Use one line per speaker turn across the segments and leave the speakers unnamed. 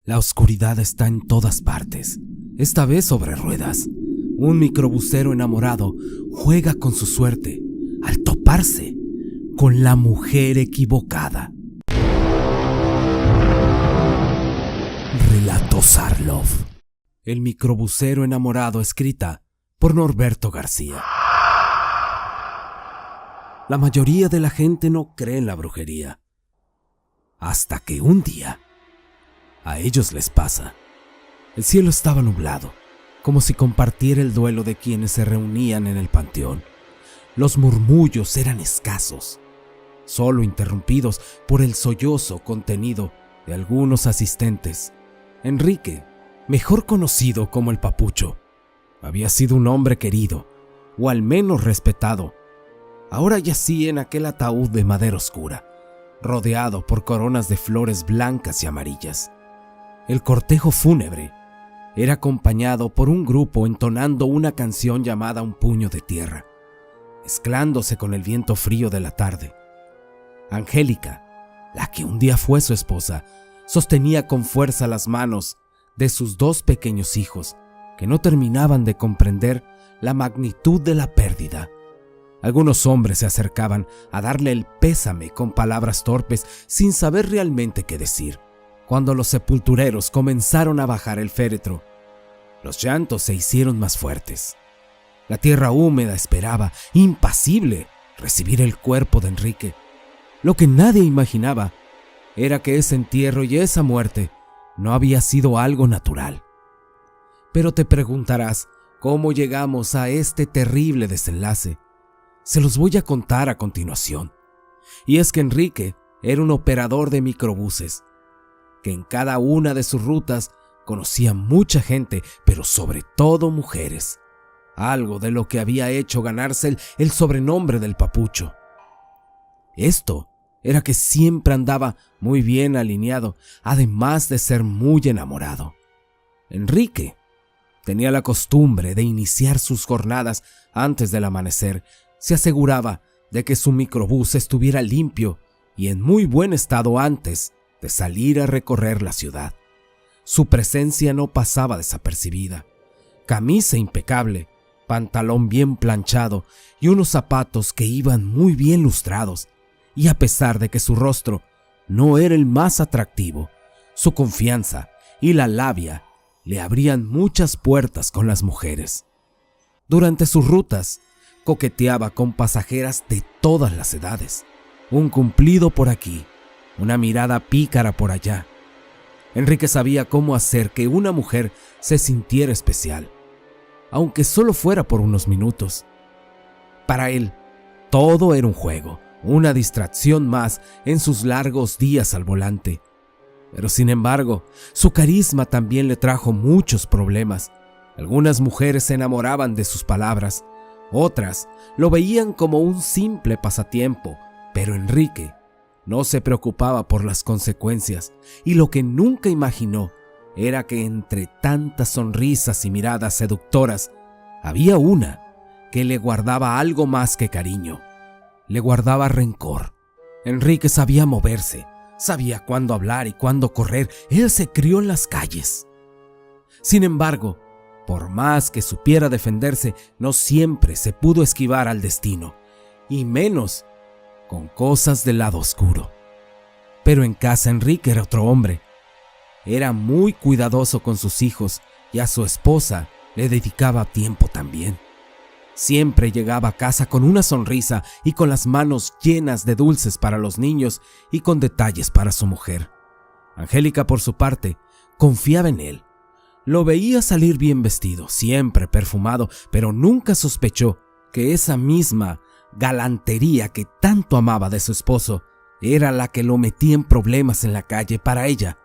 La oscuridad está en todas partes, esta vez sobre ruedas. Un microbusero enamorado juega con su suerte al toparse con la mujer equivocada. Relato Sarlov. El microbusero enamorado, escrita por Norberto García. La mayoría de la gente no cree en la brujería. Hasta que un día, a ellos les pasa. El cielo estaba nublado, como si compartiera el duelo de quienes se reunían en el panteón. Los murmullos eran escasos, solo interrumpidos por el sollozo contenido de algunos asistentes. Enrique, mejor conocido como el Papucho, había sido un hombre querido, o al menos respetado. Ahora yacía en aquel ataúd de madera oscura, rodeado por coronas de flores blancas y amarillas. El cortejo fúnebre era acompañado por un grupo entonando una canción llamada Un puño de tierra, mezclándose con el viento frío de la tarde. Angélica, la que un día fue su esposa, sostenía con fuerza las manos de sus dos pequeños hijos, que no terminaban de comprender la magnitud de la pérdida. Algunos hombres se acercaban a darle el pésame con palabras torpes sin saber realmente qué decir. Cuando los sepultureros comenzaron a bajar el féretro, los llantos se hicieron más fuertes. La tierra húmeda esperaba, impasible, recibir el cuerpo de Enrique. Lo que nadie imaginaba era que ese entierro y esa muerte no había sido algo natural. Pero te preguntarás cómo llegamos a este terrible desenlace. Se los voy a contar a continuación. Y es que Enrique era un operador de microbuses, que en cada una de sus rutas conocía mucha gente, pero sobre todo mujeres. Algo de lo que había hecho ganarse el sobrenombre del Papucho. Esto era que siempre andaba muy bien alineado, además de ser muy enamorado. Enrique tenía la costumbre de iniciar sus jornadas antes del amanecer. Se aseguraba de que su microbús estuviera limpio y en muy buen estado antes de salir a recorrer la ciudad. Su presencia no pasaba desapercibida. Camisa impecable, pantalón bien planchado y unos zapatos que iban muy bien lustrados. Y a pesar de que su rostro no era el más atractivo, su confianza y la labia le abrían muchas puertas con las mujeres. Durante sus rutas, coqueteaba con pasajeras de todas las edades. Un cumplido por aquí, una mirada pícara por allá. Enrique sabía cómo hacer que una mujer se sintiera especial, aunque solo fuera por unos minutos. Para él, todo era un juego, una distracción más en sus largos días al volante. Pero sin embargo, su carisma también le trajo muchos problemas. Algunas mujeres se enamoraban de sus palabras, otras lo veían como un simple pasatiempo, pero Enrique no se preocupaba por las consecuencias, y lo que nunca imaginó era que entre tantas sonrisas y miradas seductoras había una que le guardaba algo más que cariño. Le guardaba rencor. Enrique sabía moverse, sabía cuándo hablar y cuándo correr. Él se crió en las calles. Sin embargo, por más que supiera defenderse, no siempre se pudo esquivar al destino, y menos con cosas del lado oscuro. Pero en casa Enrique era otro hombre. Era muy cuidadoso con sus hijos y a su esposa le dedicaba tiempo también. Siempre llegaba a casa con una sonrisa y con las manos llenas de dulces para los niños y con detalles para su mujer. Angélica, por su parte, confiaba en él. Lo veía salir bien vestido, siempre perfumado, pero nunca sospechó que esa misma galantería que tanto amaba de su esposo era la que lo metía en problemas en la calle para ella.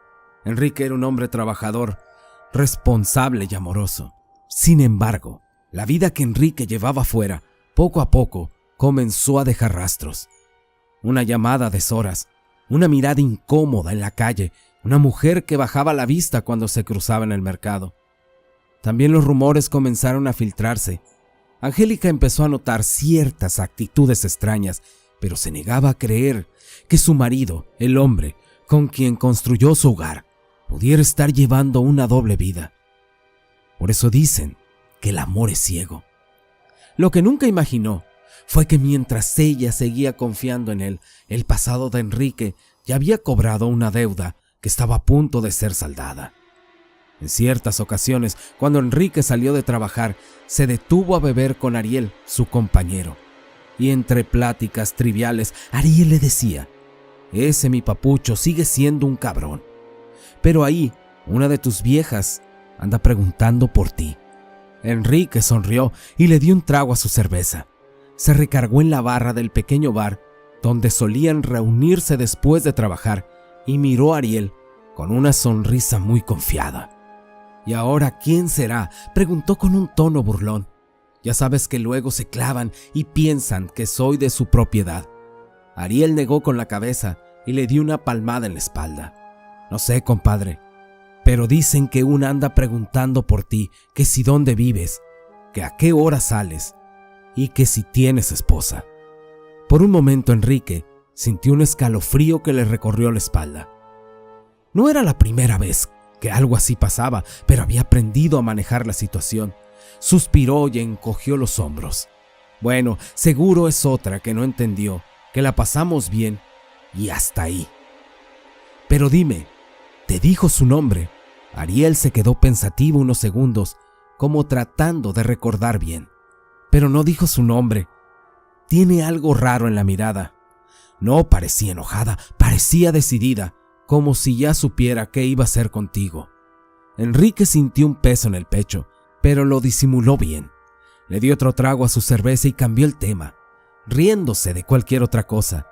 Enrique era un hombre trabajador, responsable y amoroso. Sin embargo, la vida que Enrique llevaba afuera, poco a poco, comenzó a dejar rastros. Una llamada a deshoras, una mirada incómoda en la calle, una mujer que bajaba la vista cuando se cruzaba en el mercado. También los rumores comenzaron a filtrarse. Angélica empezó a notar ciertas actitudes extrañas, pero se negaba a creer que su marido, el hombre con quien construyó su hogar, pudiera estar llevando una doble vida. Por eso dicen que el amor es ciego. Lo que nunca imaginó fue que mientras ella seguía confiando en él, el pasado de Enrique ya había cobrado una deuda que estaba a punto de ser saldada. En ciertas ocasiones, cuando Enrique salió de trabajar, se detuvo a beber con Ariel, su compañero. Y entre pláticas triviales, Ariel le decía: «Ese mi papucho sigue siendo un cabrón. Pero ahí, una de tus viejas anda preguntando por ti». Enrique sonrió y le dio un trago a su cerveza. Se recargó en la barra del pequeño bar donde solían reunirse después de trabajar y miró a Ariel con una sonrisa muy confiada. «¿Y ahora quién será?», preguntó con un tono burlón. «Ya sabes que luego se clavan y piensan que soy de su propiedad». Ariel negó con la cabeza y le dio una palmada en la espalda. «No sé, compadre, pero dicen que una anda preguntando por ti, que si dónde vives, que a qué hora sales y que si tienes esposa». Por un momento Enrique sintió un escalofrío que le recorrió la espalda. No era la primera vez que algo así pasaba, pero había aprendido a manejar la situación. Suspiró y encogió los hombros. «Bueno, seguro es otra que no entendió, que la pasamos bien y hasta ahí». «Pero dime, ¿te dijo su nombre?». Ariel se quedó pensativo unos segundos, como tratando de recordar bien. «Pero no dijo su nombre. Tiene algo raro en la mirada». «No parecía enojada, parecía decidida, como si ya supiera qué iba a hacer contigo». Enrique sintió un peso en el pecho, pero lo disimuló bien. Le dio otro trago a su cerveza y cambió el tema, riéndose de cualquier otra cosa.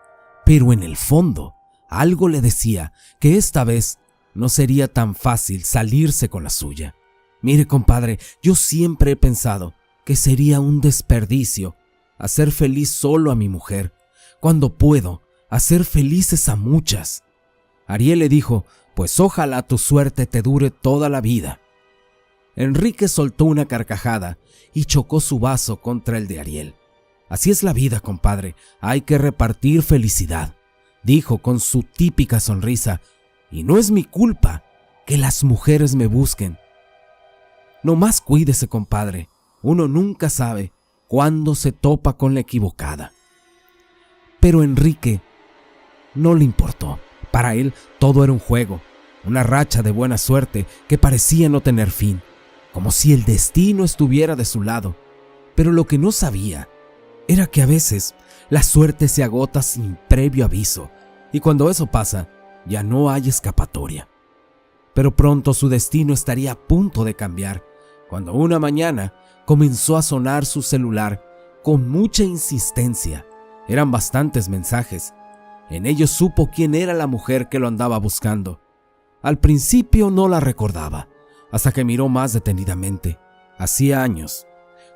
Pero en el fondo, algo le decía que esta vez no sería tan fácil salirse con la suya. «Mire, compadre, yo siempre he pensado que sería un desperdicio hacer feliz solo a mi mujer, cuando puedo hacer felices a muchas». Ariel le dijo: «Pues ojalá tu suerte te dure toda la vida». Enrique soltó una carcajada y chocó su vaso contra el de Ariel. «Así es la vida, compadre, hay que repartir felicidad», dijo con su típica sonrisa, «y no es mi culpa que las mujeres me busquen». «No más cuídese, compadre, uno nunca sabe cuándo se topa con la equivocada». Pero Enrique no le importó. Para él todo era un juego, una racha de buena suerte que parecía no tener fin, como si el destino estuviera de su lado. Pero lo que no sabía era que a veces la suerte se agota sin previo aviso, y cuando eso pasa, ya no hay escapatoria. Pero pronto su destino estaría a punto de cambiar, cuando una mañana comenzó a sonar su celular con mucha insistencia. Eran bastantes mensajes. En ellos supo quién era la mujer que lo andaba buscando. Al principio no la recordaba, hasta que miró más detenidamente. Hacía años,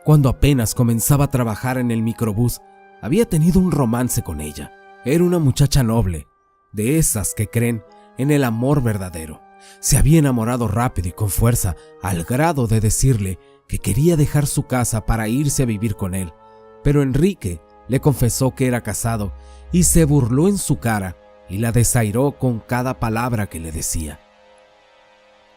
cuando apenas comenzaba a trabajar en el microbús, había tenido un romance con ella. Era una muchacha noble, de esas que creen en el amor verdadero. Se había enamorado rápido y con fuerza, al grado de decirle que quería dejar su casa para irse a vivir con él. Pero Enrique le confesó que era casado y se burló en su cara y la desairó con cada palabra que le decía.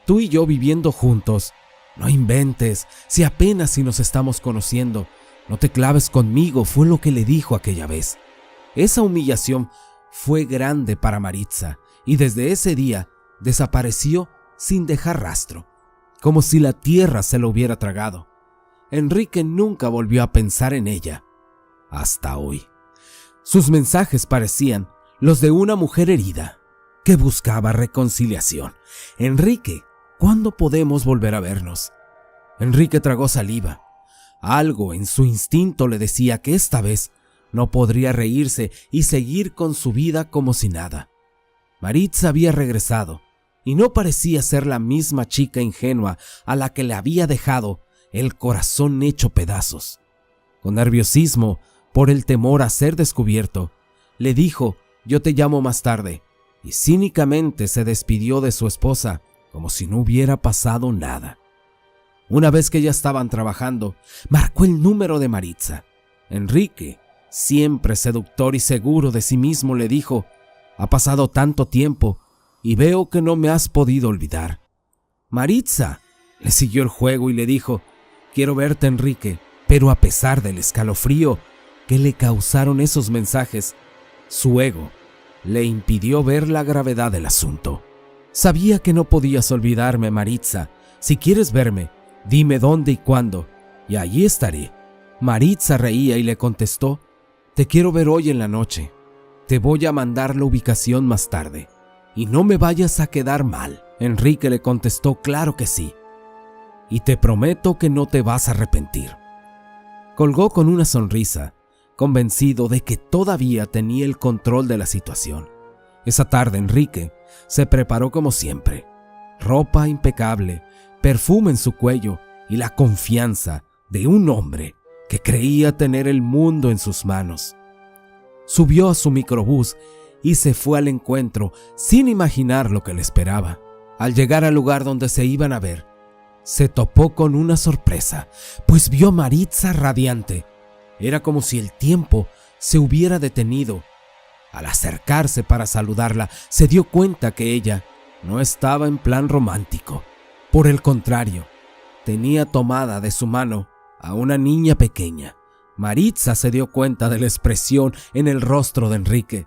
«Tú y yo viviendo juntos, no inventes, si apenas si nos estamos conociendo, no te claves conmigo», fue lo que le dijo aquella vez. Esa humillación fue grande para Maritza y desde ese día desapareció sin dejar rastro, como si la tierra se lo hubiera tragado. Enrique nunca volvió a pensar en ella, hasta hoy. Sus mensajes parecían los de una mujer herida que buscaba reconciliación. «Enrique, ¿cuándo podemos volver a vernos?». Enrique tragó saliva. Algo en su instinto le decía que esta vez no podría reírse y seguir con su vida como si nada. Maritza había regresado y no parecía ser la misma chica ingenua a la que le había dejado el corazón hecho pedazos. Con nerviosismo, por el temor a ser descubierto, le dijo: «Yo te llamo más tarde», y cínicamente se despidió de su esposa como si no hubiera pasado nada. Una vez que ya estaban trabajando, marcó el número de Maritza. Enrique, siempre seductor y seguro de sí mismo, le dijo: «Ha pasado tanto tiempo y veo que no me has podido olvidar. Maritza, le siguió el juego y le dijo, quiero verte, Enrique, pero a pesar del escalofrío que le causaron esos mensajes, su ego le impidió ver la gravedad del asunto. Sabía que no podías olvidarme, Maritza. Si quieres verme, dime dónde y cuándo, y allí estaré. Maritza reía y le contestó, te quiero ver hoy en la noche. Te voy a mandar la ubicación más tarde. Y no me vayas a quedar mal. Enrique le contestó, claro que sí. Y te prometo que no te vas a arrepentir. Colgó con una sonrisa, convencido de que todavía tenía el control de la situación. Esa tarde Enrique se preparó como siempre. Ropa impecable, perfume en su cuello y la confianza de un hombre que creía tener el mundo en sus manos. Subió a su microbús y se fue al encuentro sin imaginar lo que le esperaba. Al llegar al lugar donde se iban a ver, se topó con una sorpresa, pues vio a Maritza radiante. Era como si el tiempo se hubiera detenido. Al acercarse para saludarla, se dio cuenta que ella no estaba en plan romántico. Por el contrario, tenía tomada de su mano a una niña pequeña. Maritza se dio cuenta de la expresión en el rostro de Enrique.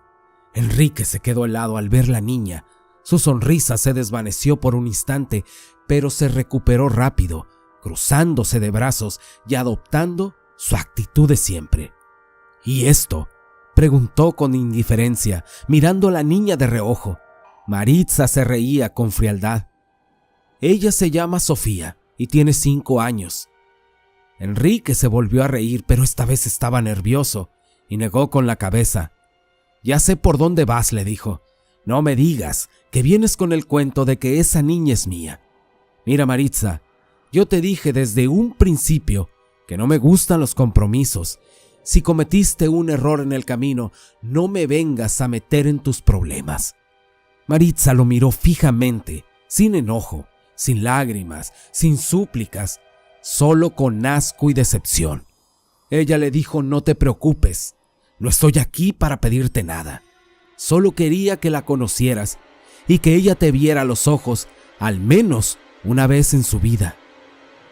Enrique se quedó helado al ver la niña. Su sonrisa se desvaneció por un instante, pero se recuperó rápido, cruzándose de brazos y adoptando su actitud de siempre. ¿Y esto?, preguntó con indiferencia, mirando a la niña de reojo. Maritza se reía con frialdad. Ella se llama Sofía y tiene 5 años. Enrique se volvió a reír, pero esta vez estaba nervioso y negó con la cabeza. Ya sé por dónde vas, le dijo. No me digas que vienes con el cuento de que esa niña es mía. Mira, Maritza, yo te dije desde un principio que no me gustan los compromisos. Si cometiste un error en el camino, no me vengas a meter en tus problemas. Maritza lo miró fijamente, sin enojo, sin lágrimas, sin súplicas, solo con asco y decepción. Ella le dijo, no te preocupes, no estoy aquí para pedirte nada. Solo quería que la conocieras y que ella te viera a los ojos al menos una vez en su vida.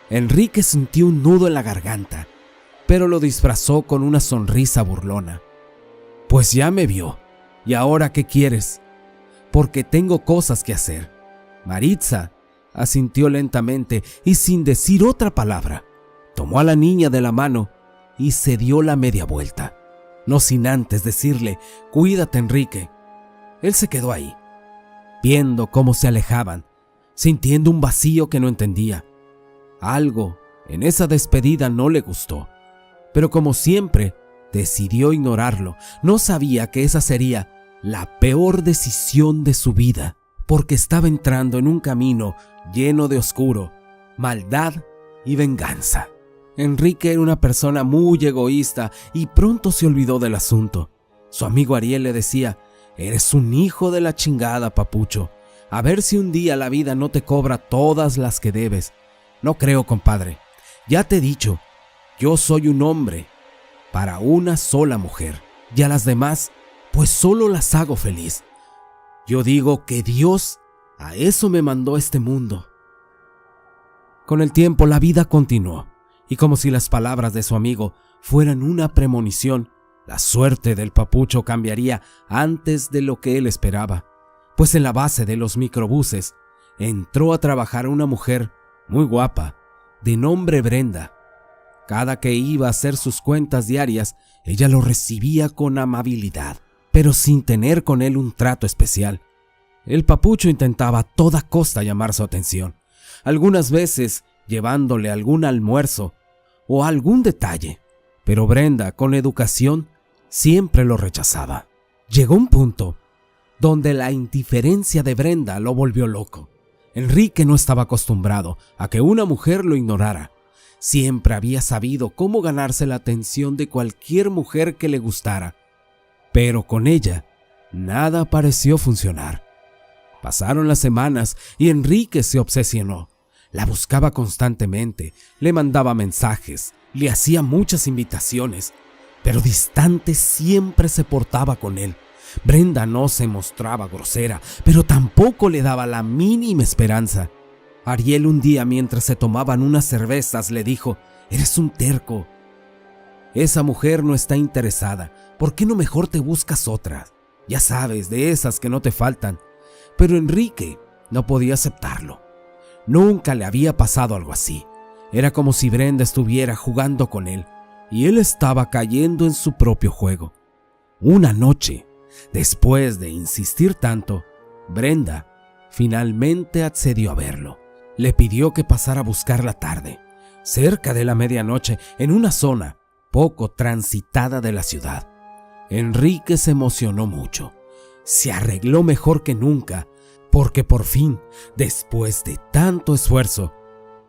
Enrique sintió un nudo en la garganta, pero lo disfrazó con una sonrisa burlona. Pues ya me vio, ¿y ahora qué quieres? Porque tengo cosas que hacer. Maritza asintió lentamente y sin decir otra palabra, tomó a la niña de la mano y se dio la media vuelta, no sin antes decirle, cuídate, Enrique. Él se quedó ahí, viendo cómo se alejaban, sintiendo un vacío que no entendía. Algo en esa despedida no le gustó, pero como siempre, decidió ignorarlo. No sabía que esa sería la peor decisión de su vida, porque estaba entrando en un camino lleno de oscuro, maldad y venganza. Enrique era una persona muy egoísta y pronto se olvidó del asunto. Su amigo Ariel le decía, eres un hijo de la chingada, papucho. A ver si un día la vida no te cobra todas las que debes. No creo, compadre. Ya te he dicho, yo soy un hombre para una sola mujer, y a las demás, pues solo las hago feliz. Yo digo que Dios a eso me mandó a este mundo. Con el tiempo la vida continuó, y como si las palabras de su amigo fueran una premonición, la suerte del papucho cambiaría antes de lo que él esperaba, pues en la base de los microbuses entró a trabajar una mujer muy guapa, de nombre Brenda. Cada que iba a hacer sus cuentas diarias, ella lo recibía con amabilidad, pero sin tener con él un trato especial. El papucho intentaba a toda costa llamar su atención, algunas veces llevándole algún almuerzo o algún detalle, pero Brenda, con educación, siempre lo rechazaba. Llegó un punto donde la indiferencia de Brenda lo volvió loco. Enrique no estaba acostumbrado a que una mujer lo ignorara. Siempre había sabido cómo ganarse la atención de cualquier mujer que le gustara, pero con ella nada pareció funcionar. Pasaron las semanas y Enrique se obsesionó. La buscaba constantemente, le mandaba mensajes, le hacía muchas invitaciones, pero distante siempre se portaba con él. Brenda no se mostraba grosera, pero tampoco le daba la mínima esperanza. Ariel un día, mientras se tomaban unas cervezas, le dijo: «Eres un terco. Esa mujer no está interesada. ¿Por qué no mejor te buscas otra? Ya sabes, de esas que no te faltan». Pero Enrique no podía aceptarlo. Nunca le había pasado algo así. Era como si Brenda estuviera jugando con él y él estaba cayendo en su propio juego. Una noche, después de insistir tanto, Brenda finalmente accedió a verlo. Le pidió que pasara a buscar la tarde, cerca de la medianoche, en una zona poco transitada de la ciudad. Enrique se emocionó mucho. Se arregló mejor que nunca, porque por fin, después de tanto esfuerzo,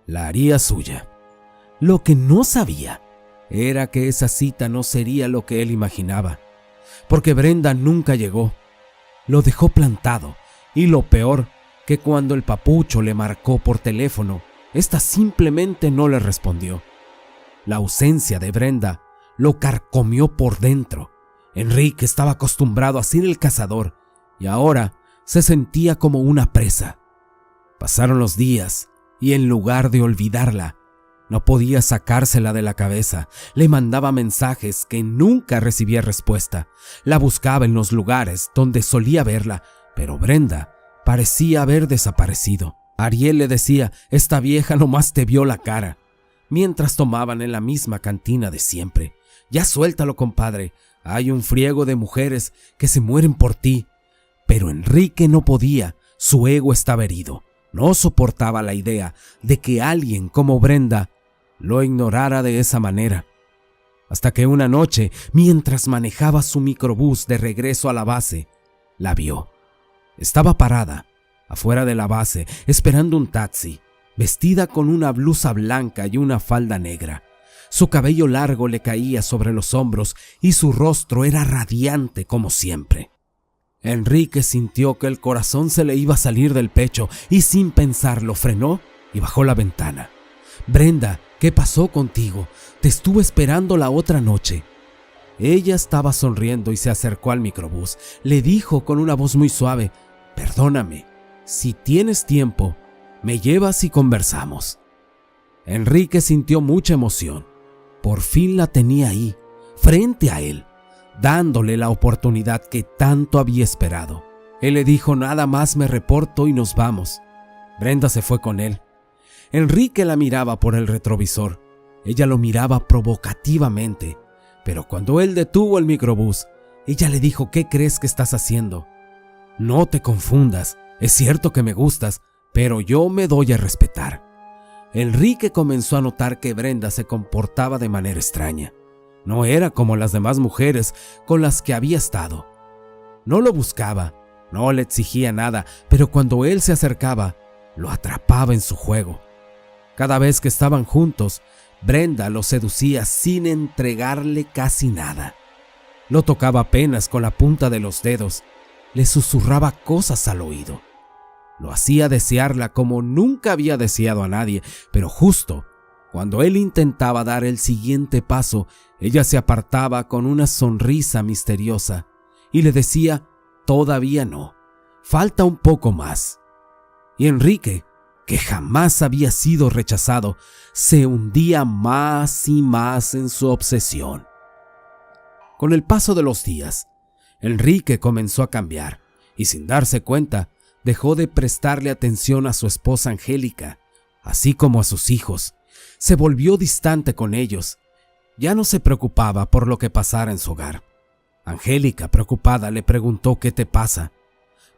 la haría suya. Lo que no sabía era que esa cita no sería lo que él imaginaba, porque Brenda nunca llegó. Lo dejó plantado, y lo peor, que cuando el papucho le marcó por teléfono, ésta simplemente no le respondió. La ausencia de Brenda lo carcomió por dentro. Enrique estaba acostumbrado a ser el cazador y ahora se sentía como una presa. Pasaron los días y en lugar de olvidarla, no podía sacársela de la cabeza. Le mandaba mensajes que nunca recibía respuesta. La buscaba en los lugares donde solía verla, pero Brenda parecía haber desaparecido. Ariel le decía: «Esta vieja nomás te vio la cara», mientras tomaban en la misma cantina de siempre. «Ya suéltalo, compadre. Hay un friego de mujeres que se mueren por ti». Pero Enrique no podía. Su ego estaba herido. No soportaba la idea de que alguien como Brenda lo ignorara de esa manera. Hasta que una noche, mientras manejaba su microbús de regreso a la base, la vio. Estaba parada afuera de la base, esperando un taxi, vestida con una blusa blanca y una falda negra. Su cabello largo le caía sobre los hombros y su rostro era radiante como siempre. Enrique sintió que el corazón se le iba a salir del pecho y sin pensarlo frenó y bajó la ventana. «Brenda, ¿qué pasó contigo? Te estuve esperando la otra noche». Ella estaba sonriendo y se acercó al microbús. Le dijo con una voz muy suave: «Perdóname, si tienes tiempo, me llevas y conversamos». Enrique sintió mucha emoción. Por fin la tenía ahí, frente a él, dándole la oportunidad que tanto había esperado. Él le dijo: «Nada más me reporto y nos vamos». Brenda se fue con él. Enrique la miraba por el retrovisor. Ella lo miraba provocativamente, pero cuando él detuvo el microbús, ella le dijo: «¿Qué crees que estás haciendo? No te confundas, es cierto que me gustas, pero yo me doy a respetar». Enrique comenzó a notar que Brenda se comportaba de manera extraña. No era como las demás mujeres con las que había estado. No lo buscaba, no le exigía nada, pero cuando él se acercaba, lo atrapaba en su juego. Cada vez que estaban juntos, Brenda lo seducía sin entregarle casi nada. Lo tocaba apenas con la punta de los dedos, le susurraba cosas al oído. Lo hacía desearla como nunca había deseado a nadie, pero justo cuando él intentaba dar el siguiente paso, ella se apartaba con una sonrisa misteriosa y le decía: «Todavía no, falta un poco más». Y Enrique, que jamás había sido rechazado, se hundía más y más en su obsesión. Con el paso de los días, Enrique comenzó a cambiar y sin darse cuenta, dejó de prestarle atención a su esposa Angélica, así como a sus hijos. Se volvió distante con ellos. Ya no se preocupaba por lo que pasara en su hogar. Angélica, preocupada, le preguntó: «¿Qué te pasa?»,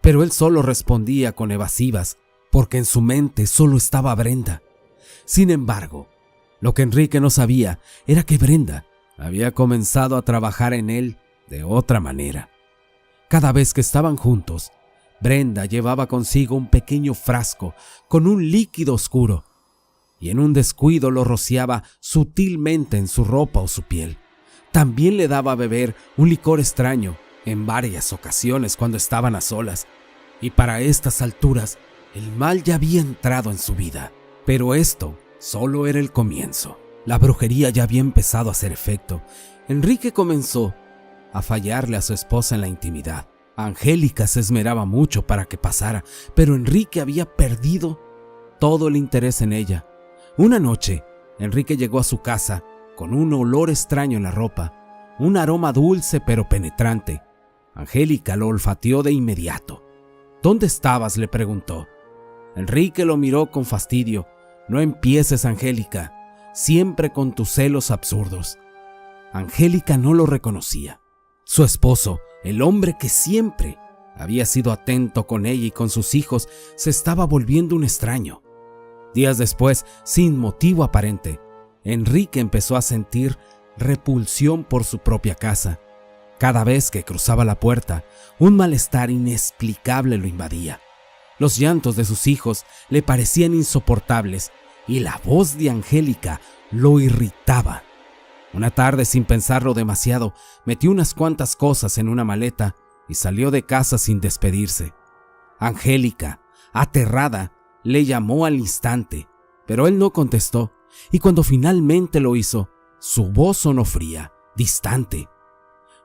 pero él solo respondía con evasivas, porque en su mente solo estaba Brenda. Sin embargo, lo que Enrique no sabía era que Brenda había comenzado a trabajar en él de otra manera. Cada vez que estaban juntos, Brenda llevaba consigo un pequeño frasco con un líquido oscuro y en un descuido lo rociaba sutilmente en su ropa o su piel. También le daba a beber un licor extraño en varias ocasiones cuando estaban a solas, y para estas alturas el mal ya había entrado en su vida. Pero esto solo era el comienzo. La brujería ya había empezado a hacer efecto. Enrique comenzó a fallarle a su esposa en la intimidad. Angélica se esmeraba mucho para que pasara, pero Enrique había perdido todo el interés en ella. Una noche, Enrique llegó a su casa con un olor extraño en la ropa, un aroma dulce pero penetrante. Angélica lo olfateó de inmediato. ¿Dónde estabas?, le preguntó. Enrique lo miró con fastidio. No empieces, Angélica, siempre con tus celos absurdos. Angélica no lo reconocía. Su esposo, el hombre que siempre había sido atento con ella y con sus hijos, se estaba volviendo un extraño. Días después, sin motivo aparente, Enrique empezó a sentir repulsión por su propia casa. Cada vez que cruzaba la puerta, un malestar inexplicable lo invadía. Los llantos de sus hijos le parecían insoportables y la voz de Angélica lo irritaba. Una tarde, sin pensarlo demasiado, metió unas cuantas cosas en una maleta y salió de casa sin despedirse. Angélica, aterrada, le llamó al instante, pero él no contestó, y cuando finalmente lo hizo, su voz sonó fría, distante.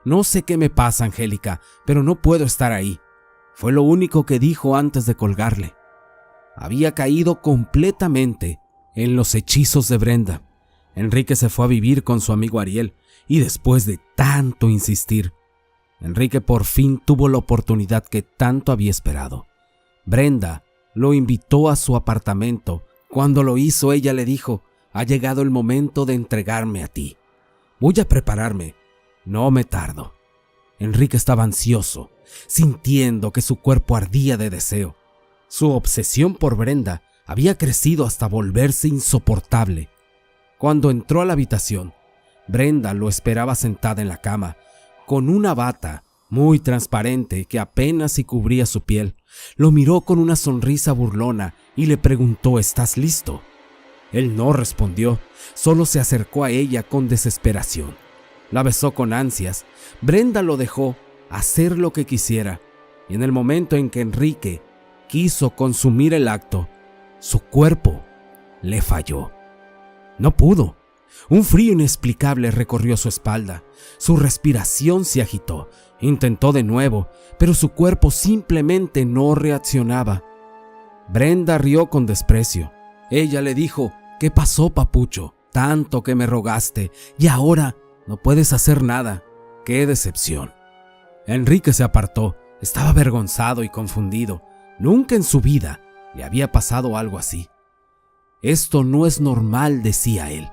No sé qué me pasa, Angélica, pero no puedo estar ahí. Fue lo único que dijo antes de colgarle. Había caído completamente en los hechizos de Brenda. Enrique se fue a vivir con su amigo Ariel, y después de tanto insistir, Enrique por fin tuvo la oportunidad que tanto había esperado. Brenda lo invitó a su apartamento. Cuando lo hizo, ella le dijo: «Ha llegado el momento de entregarme a ti. Voy a prepararme. No me tardo». Enrique estaba ansioso, sintiendo que su cuerpo ardía de deseo. Su obsesión por Brenda había crecido hasta volverse insoportable. Cuando entró a la habitación, Brenda lo esperaba sentada en la cama, con una bata muy transparente que apenas si cubría su piel. Lo miró con una sonrisa burlona y le preguntó: «¿Estás listo?». Él no respondió, solo se acercó a ella con desesperación. La besó con ansias. Brenda lo dejó hacer lo que quisiera, y en el momento en que Enrique quiso consumir el acto, su cuerpo le falló. No pudo. Un frío inexplicable recorrió su espalda. Su respiración se agitó. Intentó de nuevo, pero su cuerpo simplemente no reaccionaba. Brenda rió con desprecio. Ella le dijo: «¿Qué pasó, papucho? Tanto que me rogaste, y ahora no puedes hacer nada. ¡Qué decepción!». Enrique se apartó. Estaba avergonzado y confundido. Nunca en su vida le había pasado algo así. «Esto no es normal», decía él.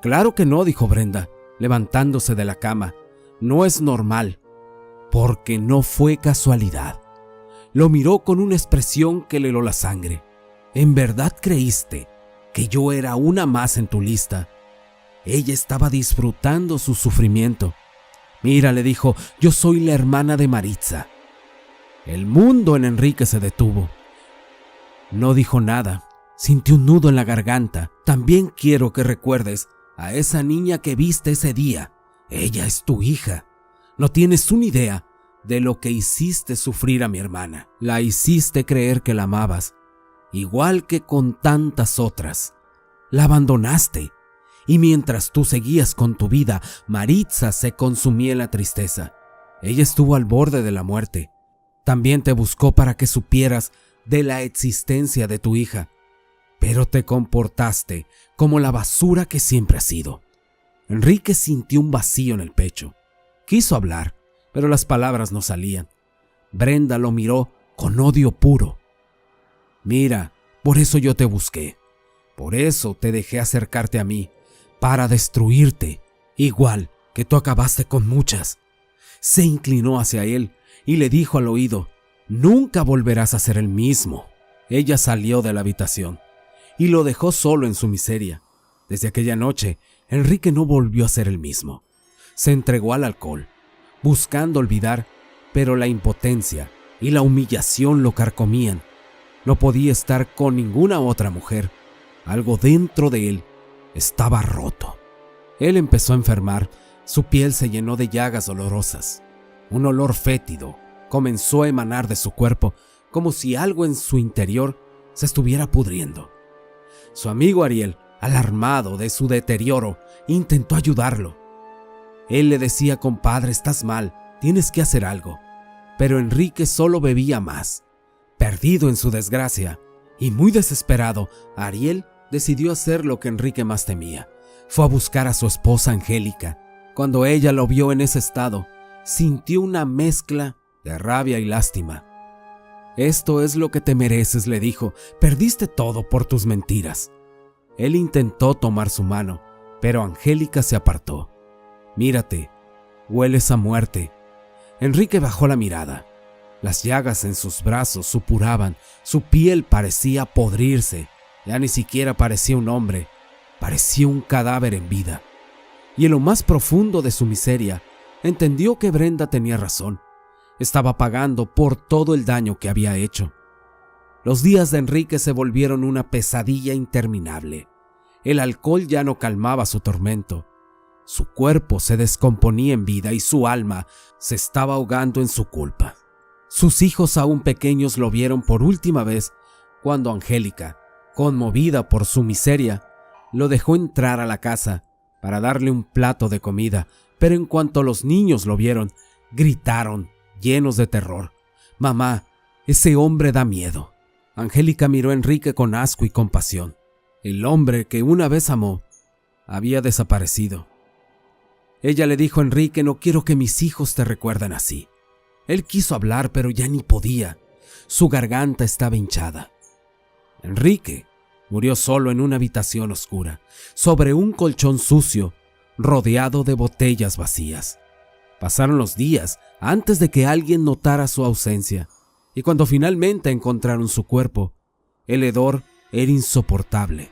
«Claro que no», dijo Brenda, levantándose de la cama. «No es normal, porque no fue casualidad». Lo miró con una expresión que le heló la sangre. «¿En verdad creíste que yo era una más en tu lista?». Ella estaba disfrutando su sufrimiento. «Mira», le dijo, «yo soy la hermana de Maritza». El mundo en Enrique se detuvo. No dijo nada. Sintió un nudo en la garganta. «También quiero que recuerdes a esa niña que viste ese día. Ella es tu hija. No tienes una idea de lo que hiciste sufrir a mi hermana. La hiciste creer que la amabas, igual que con tantas otras. La abandonaste, y mientras tú seguías con tu vida, Maritza se consumía en la tristeza. Ella estuvo al borde de la muerte. También te buscó para que supieras de la existencia de tu hija, pero te comportaste como la basura que siempre has sido». Enrique sintió un vacío en el pecho. Quiso hablar, pero las palabras no salían. Brenda lo miró con odio puro. «Mira, por eso yo te busqué. Por eso te dejé acercarte a mí, para destruirte, igual que tú acabaste con muchas». Se inclinó hacia él y le dijo al oído: «Nunca volverás a ser el mismo». Ella salió de la habitación y lo dejó solo en su miseria. Desde aquella noche, Enrique no volvió a ser el mismo. Se entregó al alcohol, buscando olvidar, pero la impotencia y la humillación lo carcomían. No podía estar con ninguna otra mujer. Algo dentro de él estaba roto. Él empezó a enfermar. Su piel se llenó de llagas dolorosas. Un olor fétido comenzó a emanar de su cuerpo, como si algo en su interior se estuviera pudriendo. Su amigo Ariel, alarmado de su deterioro, intentó ayudarlo. Él le decía: «Compadre, estás mal, tienes que hacer algo». pero Enrique solo bebía más. Perdido en su desgracia y muy desesperado, Ariel decidió hacer lo que Enrique más temía. Fue a buscar a su esposa Angélica. Cuando ella lo vio en ese estado, sintió una mezcla de rabia y lástima. «Esto es lo que te mereces», le dijo. «Perdiste todo por tus mentiras». Él intentó tomar su mano, pero Angélica se apartó. «Mírate, hueles a muerte». Enrique bajó la mirada. Las llagas en sus brazos supuraban, su piel parecía podrirse. Ya ni siquiera parecía un hombre, parecía un cadáver en vida. Y en lo más profundo de su miseria, entendió que Brenda tenía razón. Estaba pagando por todo el daño que había hecho. Los días de Enrique se volvieron una pesadilla interminable. El alcohol ya no calmaba su tormento. Su cuerpo se descomponía en vida y su alma se estaba ahogando en su culpa. Sus hijos aún pequeños lo vieron por última vez cuando Angélica, conmovida por su miseria, lo dejó entrar a la casa para darle un plato de comida, pero en cuanto los niños lo vieron, gritaron, llenos de terror: «Mamá, ese hombre da miedo». Angélica miró a Enrique con asco y compasión. El hombre que una vez amó había desaparecido. Ella le dijo a Enrique: «No quiero que mis hijos te recuerden así». Él quiso hablar, pero ya ni podía. Su garganta estaba hinchada. Enrique murió solo en una habitación oscura, sobre un colchón sucio, rodeado de botellas vacías. Pasaron los días antes de que alguien notara su ausencia, y cuando finalmente encontraron su cuerpo, el hedor era insoportable.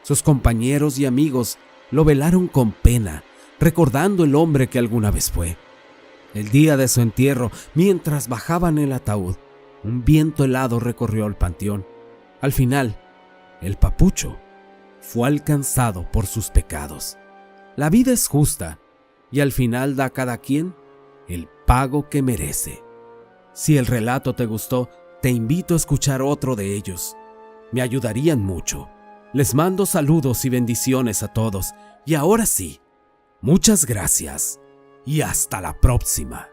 Sus compañeros y amigos lo velaron con pena, recordando el hombre que alguna vez fue. El día de su entierro, mientras bajaban el ataúd, un viento helado recorrió el panteón. Al final, el papucho fue alcanzado por sus pecados. La vida es justa y al final da a cada quien el pago que merece. Si el relato te gustó, te invito a escuchar otro de ellos. Me ayudarían mucho. Les mando saludos y bendiciones a todos. Y ahora sí, muchas gracias y hasta la próxima.